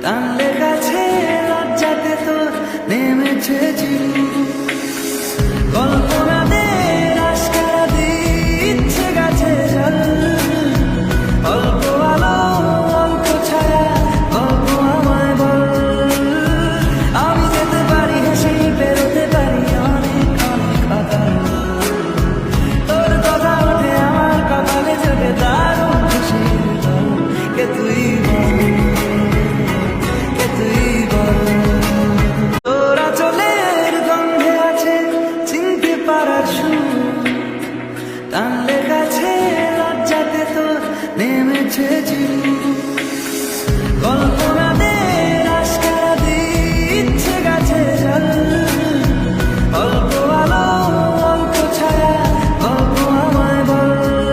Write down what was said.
টানলে কাছে লজ্জাতে তোর নেমেছে ঝিলু কল্পনাদের আশকারা দিচ্ছে গাছে জল অল্প আলো অল্প ছায়া গল্প আমায় বল আমি যেতে পারি হেসে বেরোতে পারি অনেক অনেক কথা তোর কথা ওঠে আমার কপালে চোখে দারুণ খুশির দল কে তুই বল কে তুই বল তোরা চলের গন্ধে আছে চিনতে পারার সুর টানলে কাছে লজ্জাতে তোর নেমেছে ঝিলু